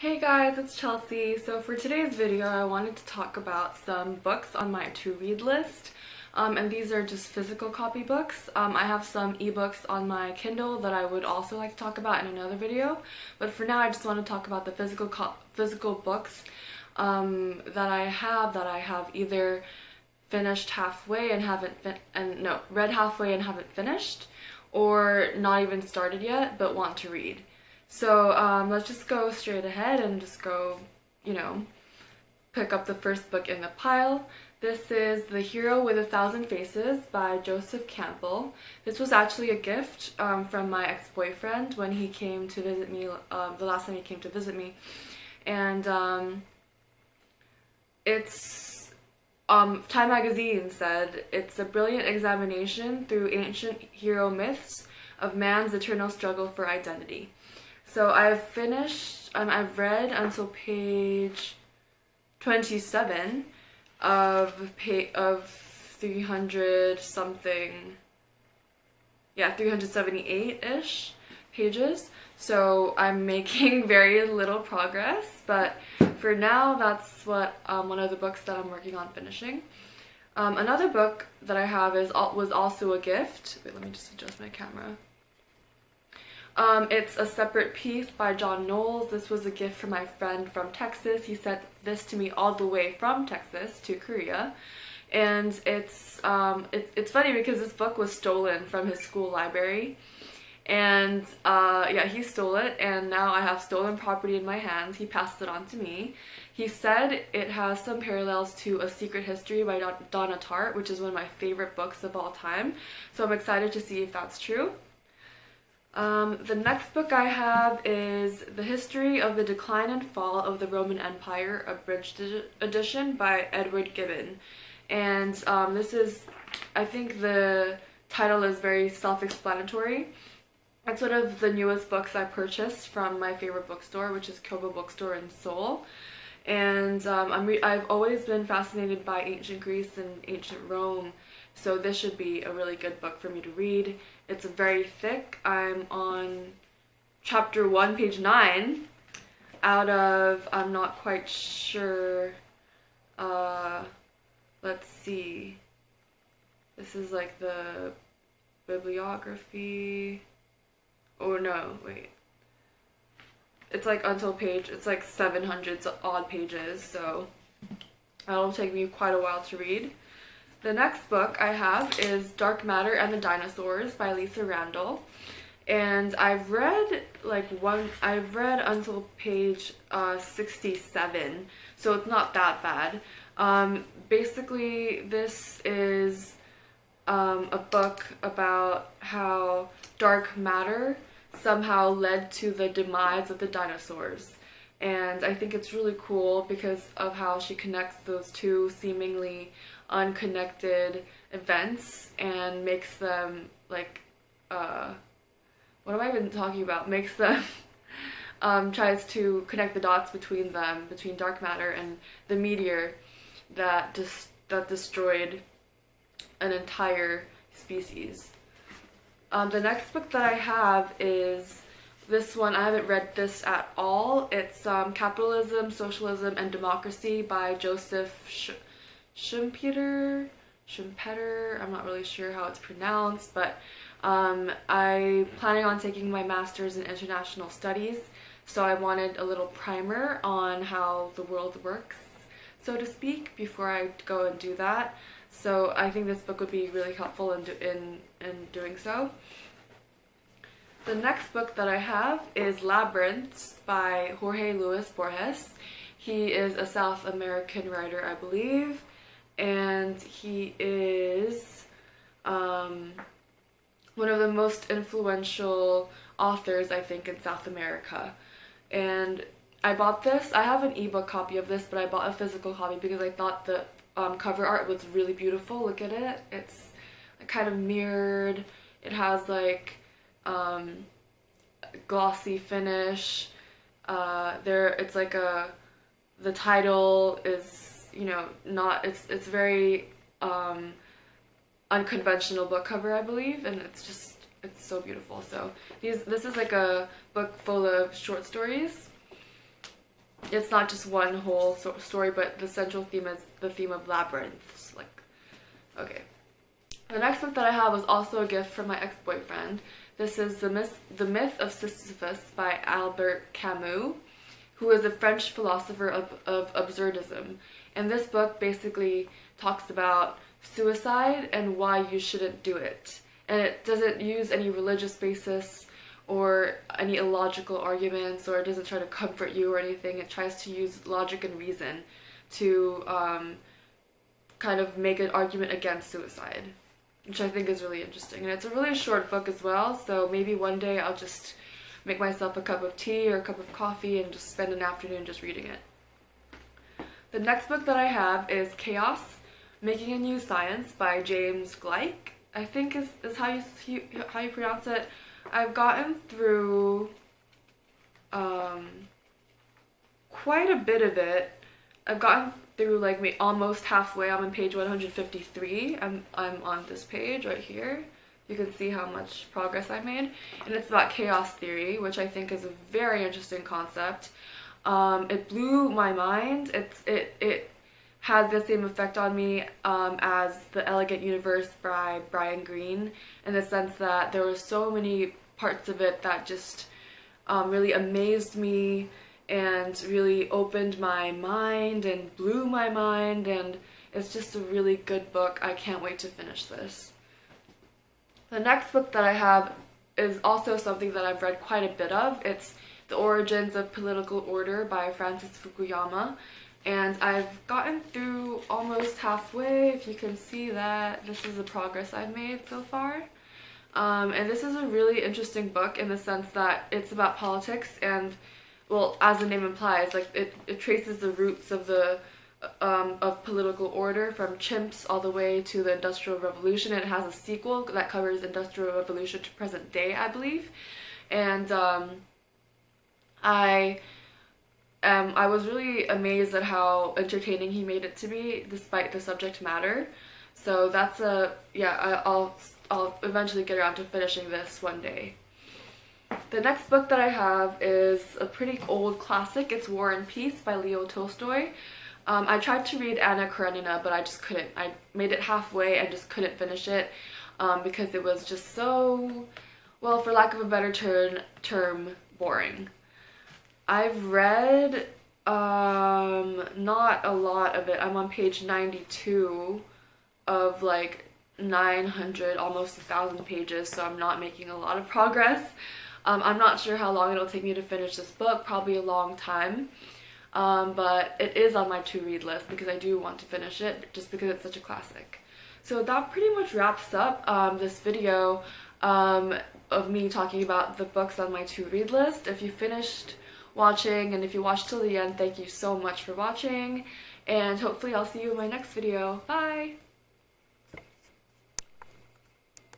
Hey guys, it's Chelsea. So for today's video, I wanted to talk about some books on my to-read list. And these are just physical copy books. I have some ebooks on my Kindle that I would also like to talk about in another video. But for now, I just want to talk about the physical books that I have either finished halfway and read halfway and haven't finished, or not even started yet but want to read. So let's just go straight ahead and just go, pick up the first book in the pile. This is The Hero with a Thousand Faces by Joseph Campbell. This was actually a gift from my ex-boyfriend when he came to visit me, the last time he came to visit me. And Time Magazine said it's a brilliant examination through ancient hero myths of man's eternal struggle for identity. So I've read until page 27 of 300 something, 378-ish pages. So I'm making very little progress, but for now that's what one of the books that I'm working on finishing. Another book that I have was also a gift. Wait, let me just adjust my camera. It's A Separate Peace by John Knowles. This was a gift from my friend from Texas. He sent this to me all the way from Texas to Korea. And it's funny because this book was stolen from his school library. And he stole it, and now I have stolen property in my hands. He passed it on to me. He said it has some parallels to A Secret History by Donna Tartt, which is one of my favorite books of all time. So I'm excited to see if that's true. The next book I have is The History of the Decline and Fall of the Roman Empire, abridged edition by Edward Gibbon. And I think the title is very self-explanatory. It's one of the newest books I purchased from my favorite bookstore, which is Kobo Bookstore in Seoul. And I've always been fascinated by ancient Greece and ancient Rome, so this should be a really good book for me to read. It's very thick. I'm on chapter 1, page 9, out of, I'm not quite sure, let's see, this is like the bibliography, oh no, wait. It's like it's like 700 odd pages, so that'll take me quite a while to read. The next book I have is Dark Matter and the Dinosaurs by Lisa Randall. And I've read until page 67, so it's not that bad. Basically, this is a book about how dark matter somehow led to the demise of the dinosaurs. And I think it's really cool because of how she connects those two seemingly unconnected events and makes them like, what am I even talking about? Makes them, tries to connect the dots between them, between dark matter and the meteor that destroyed an entire species. The next book that I have is this one. I haven't read this at all. It's Capitalism, Socialism, and Democracy by Joseph Schumpeter. I'm not really sure how it's pronounced, but I'm planning on taking my master's in international studies, so I wanted a little primer on how the world works, so to speak, before I go and do that. So I think this book would be really helpful in doing so. The next book that I have is Labyrinths by Jorge Luis Borges. He is a South American writer, I believe, and he is one of the most influential authors, I think, in South America. And I bought this. I have an ebook copy of this, but I bought a physical copy because I thought the cover art was really beautiful. Look at it. It's kind of mirrored. It has like glossy finish. It's like the title is, it's very unconventional book cover, I believe, and it's so beautiful. So this is like a book full of short stories. it's not just one whole story, but the central theme is the theme of labyrinths. Like, okay. The next book that I have was also a gift from my ex-boyfriend. This is The Myth of Sisyphus by Albert Camus, who is a French philosopher of absurdism. And this book basically talks about suicide and why you shouldn't do it. And it doesn't use any religious basis or any illogical arguments, or it doesn't try to comfort you or anything. It tries to use logic and reason to kind of make an argument against suicide, which I think is really interesting. And it's a really short book as well, so maybe one day I'll just make myself a cup of tea or a cup of coffee and just spend an afternoon just reading it. The next book that I have is Chaos, Making a New Science by James Gleick, I think is how you pronounce it. I've gotten through quite a bit of it. I've gotten through like almost halfway. I'm on page 153. I'm on this page right here. You can see how much progress I made. And it's about chaos theory, which I think is a very interesting concept. It blew my mind. It had the same effect on me as The Elegant Universe by Brian Greene, in the sense that there were so many parts of it that just really amazed me and really opened my mind and blew my mind, and it's just a really good book. I can't wait to finish this. The next book that I have is also something that I've read quite a bit of. It's The Origins of Political Order by Francis Fukuyama. And I've gotten through almost halfway. If you can see that, this is the progress I've made so far. And this is a really interesting book in the sense that it's about politics and, well, as the name implies, like it traces the roots of of political order from chimps all the way to the Industrial Revolution. It has a sequel that covers Industrial Revolution to present day, I believe. And I was really amazed at how entertaining he made it to be, despite the subject matter. So that's I'll eventually get around to finishing this one day. The next book that I have is a pretty old classic. It's War and Peace by Leo Tolstoy. I tried to read Anna Karenina, but I just couldn't. I made it halfway and just couldn't finish it because it was just so, well, for lack of a better term, boring. I've read not a lot of it. I'm on page 92 of like 900, almost 1,000 pages, so I'm not making a lot of progress. I'm not sure how long it'll take me to finish this book, probably a long time. But it is on my to-read list because I do want to finish it, just because it's such a classic. So that pretty much wraps up this video of me talking about the books on my to-read list. If you finished watching and if you watched till the end, thank you so much for watching, and hopefully I'll see you in my next video. Bye!